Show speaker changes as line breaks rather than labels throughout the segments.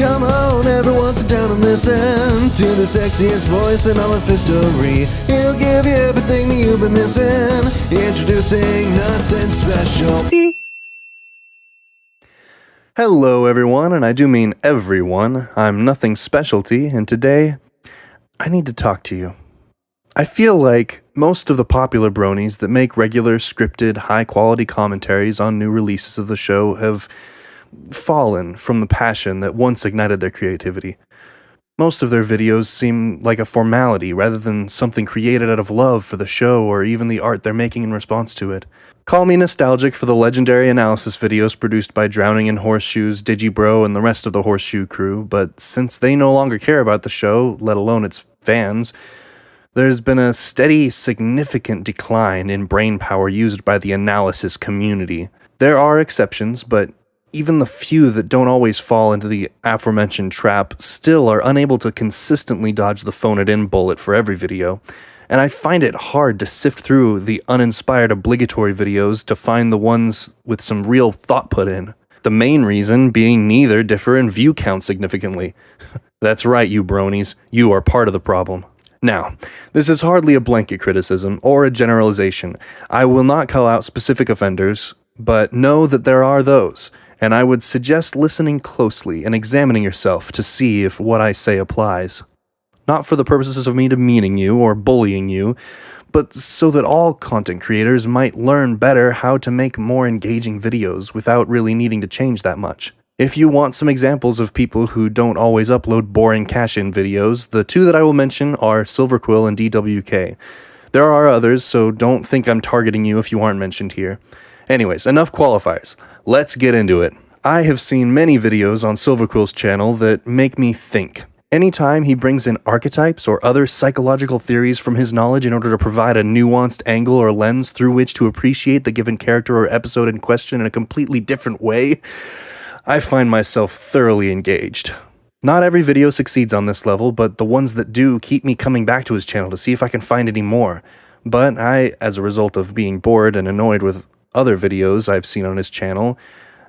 Come on, everyone sit down and listen to the sexiest voice in all of history. He'll give you everything that you've been missing. Introducing Nothing Specialty.
Hello everyone, and I do mean everyone. I'm Nothing Specialty, and today, I need to talk to you. I feel like most of the popular bronies that make regular, scripted, high-quality commentaries on new releases of the show have fallen from the passion that once ignited their creativity. Most of their videos seem like a formality rather than something created out of love for the show or even the art they're making in response to it. Call me nostalgic for the legendary analysis videos produced by Drowning in Horseshoes, Digibro, and the rest of the Horseshoe crew, but since they no longer care about the show, let alone its fans, there's been a steady, significant decline in brainpower used by the analysis community. There are exceptions, but even the few that don't always fall into the aforementioned trap still are unable to consistently dodge the phone-it-in bullet for every video, and I find it hard to sift through the uninspired obligatory videos to find the ones with some real thought put in. The main reason being neither differ in view count significantly. That's right, you bronies, you are part of the problem. Now, this is hardly a blanket criticism or a generalization. I will not call out specific offenders, but know that there are those, and I would suggest listening closely and examining yourself to see if what I say applies. Not for the purposes of me demeaning you or bullying you, but so that all content creators might learn better how to make more engaging videos without really needing to change that much. If you want some examples of people who don't always upload boring cash-in videos, the two that I will mention are Silverquill and DWK. There are others, so don't think I'm targeting you if you aren't mentioned here. Anyways, enough qualifiers. Let's get into it. I have seen many videos on Silverquill's channel that make me think. Anytime he brings in archetypes or other psychological theories from his knowledge in order to provide a nuanced angle or lens through which to appreciate the given character or episode in question in a completely different way, I find myself thoroughly engaged. Not every video succeeds on this level, but the ones that do keep me coming back to his channel to see if I can find any more. But I, as a result of being bored and annoyed with other videos I've seen on his channel,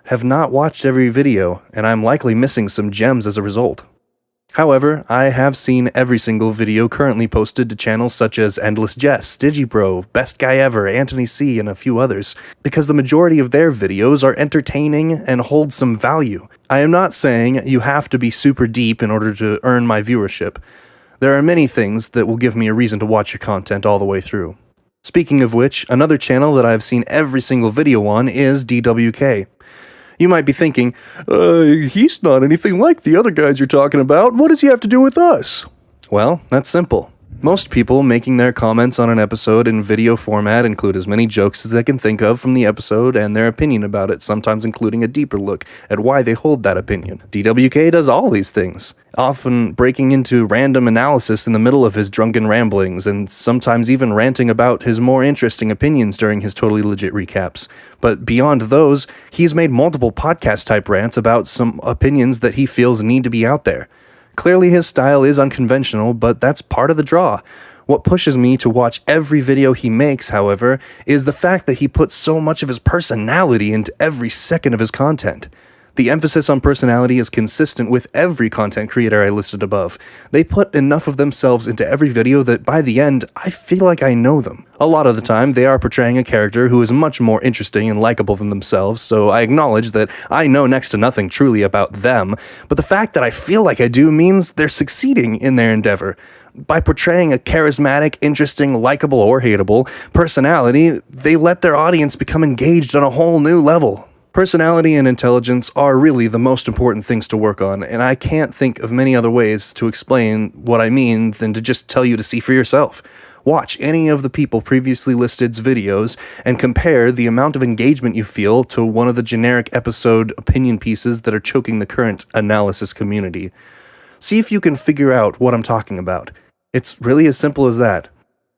have not watched every video, and I'm likely missing some gems as a result. However, I have seen every single video currently posted to channels such as Endless Jess, Digibro, Best Guy Ever, Anthony C, and a few others, because the majority of their videos are entertaining and hold some value. I am not saying you have to be super deep in order to earn my viewership. There are many things that will give me a reason to watch your content all the way through. Speaking of which, another channel that I've seen every single video on is DWK. You might be thinking, he's not anything like the other guys you're talking about. What does he have to do with us? Well, that's simple. Most people making their comments on an episode in video format include as many jokes as they can think of from the episode and their opinion about it, sometimes including a deeper look at why they hold that opinion. DWK does all these things, often breaking into random analysis in the middle of his drunken ramblings, and sometimes even ranting about his more interesting opinions during his totally legit recaps. But beyond those, he's made multiple podcast-type rants about some opinions that he feels need to be out there. Clearly his style is unconventional, but that's part of the draw. What pushes me to watch every video he makes, however, is the fact that he puts so much of his personality into every second of his content. The emphasis on personality is consistent with every content creator I listed above. They put enough of themselves into every video that by the end, I feel like I know them. A lot of the time, they are portraying a character who is much more interesting and likable than themselves, so I acknowledge that I know next to nothing truly about them, but the fact that I feel like I do means they're succeeding in their endeavor. By portraying a charismatic, interesting, likable, or hateable personality, they let their audience become engaged on a whole new level. Personality and intelligence are really the most important things to work on, and I can't think of many other ways to explain what I mean than to just tell you to see for yourself. Watch any of the people previously listed's videos and compare the amount of engagement you feel to one of the generic episode opinion pieces that are choking the current analysis community. See if you can figure out what I'm talking about. It's really as simple as that.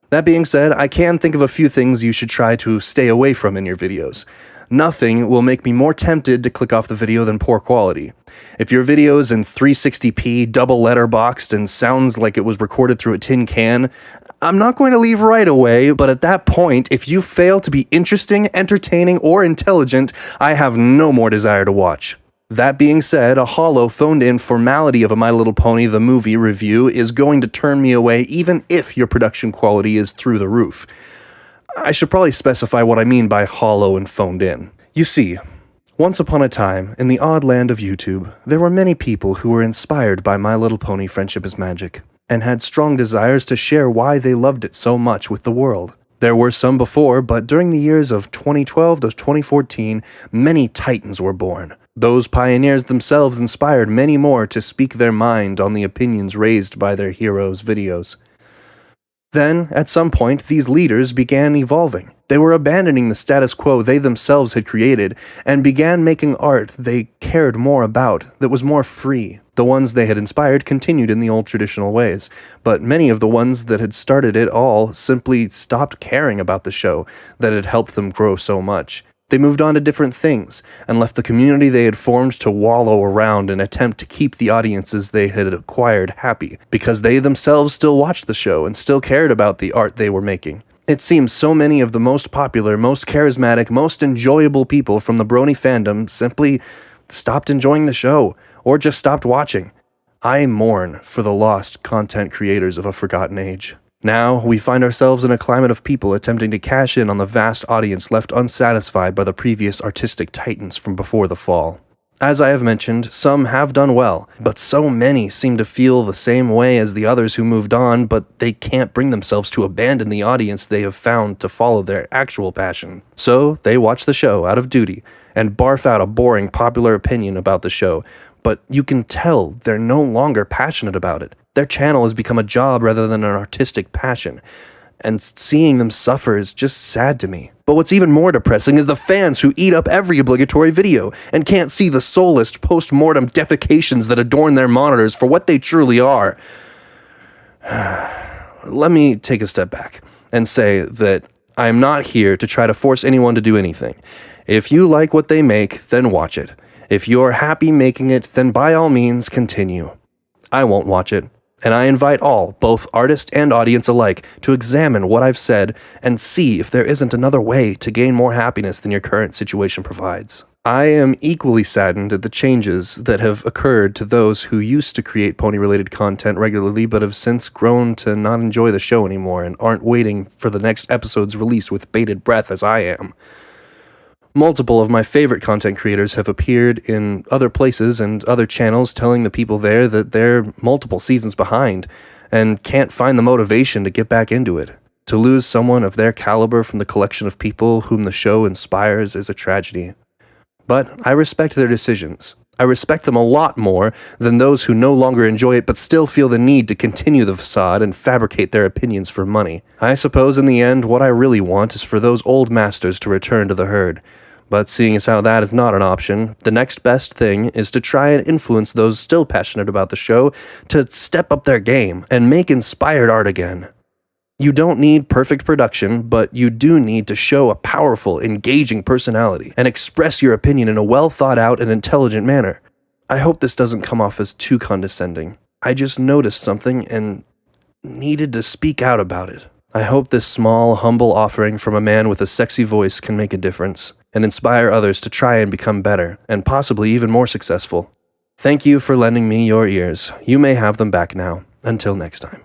That being said, I can think of a few things you should try to stay away from in your videos. Nothing will make me more tempted to click off the video than poor quality. If your video is in 360p, double letterboxed, and sounds like it was recorded through a tin can, I'm not going to leave right away, but at that point, if you fail to be interesting, entertaining, or intelligent, I have no more desire to watch. That being said, a hollow, phoned-in formality of a My Little Pony the movie review is going to turn me away even if your production quality is through the roof. I should probably specify what I mean by hollow and phoned in. You see, once upon a time, in the odd land of YouTube, there were many people who were inspired by My Little Pony Friendship is Magic, and had strong desires to share why they loved it so much with the world. There were some before, but during the years of 2012 to 2014, many titans were born. Those pioneers themselves inspired many more to speak their mind on the opinions raised by their heroes' videos. Then, at some point, these leaders began evolving. They were abandoning the status quo they themselves had created, and began making art they cared more about, that was more free. The ones they had inspired continued in the old traditional ways, but many of the ones that had started it all simply stopped caring about the show that had helped them grow so much. They moved on to different things, and left the community they had formed to wallow around and attempt to keep the audiences they had acquired happy, because they themselves still watched the show and still cared about the art they were making. It seems so many of the most popular, most charismatic, most enjoyable people from the Brony fandom simply stopped enjoying the show, or just stopped watching. I mourn for the lost content creators of a forgotten age. Now, we find ourselves in a climate of people attempting to cash in on the vast audience left unsatisfied by the previous artistic titans from before the fall. As I have mentioned, some have done well, but so many seem to feel the same way as the others who moved on, but they can't bring themselves to abandon the audience they have found to follow their actual passion. So, they watch the show out of duty, and barf out a boring popular opinion about the show, but you can tell they're no longer passionate about it. Their channel has become a job rather than an artistic passion, and seeing them suffer is just sad to me. But what's even more depressing is the fans who eat up every obligatory video and can't see the soulless post-mortem defecations that adorn their monitors for what they truly are. Let me take a step back and say that I am not here to try to force anyone to do anything. If you like what they make, then watch it. If you're happy making it, then by all means continue. I won't watch it. And I invite all, both artist and audience alike, to examine what I've said and see if there isn't another way to gain more happiness than your current situation provides. I am equally saddened at the changes that have occurred to those who used to create pony-related content regularly but have since grown to not enjoy the show anymore and aren't waiting for the next episode's release with bated breath as I am. Multiple of my favorite content creators have appeared in other places and other channels telling the people there that they're multiple seasons behind and can't find the motivation to get back into it. To lose someone of their caliber from the collection of people whom the show inspires is a tragedy. But I respect their decisions. I respect them a lot more than those who no longer enjoy it but still feel the need to continue the facade and fabricate their opinions for money. I suppose in the end what I really want is for those old masters to return to the herd. But seeing as how that is not an option, the next best thing is to try and influence those still passionate about the show to step up their game and make inspired art again. You don't need perfect production, but you do need to show a powerful, engaging personality and express your opinion in a well-thought-out and intelligent manner. I hope this doesn't come off as too condescending. I just noticed something and needed to speak out about it. I hope this small, humble offering from a man with a sexy voice can make a difference and inspire others to try and become better and possibly even more successful. Thank you for lending me your ears. You may have them back now. Until next time.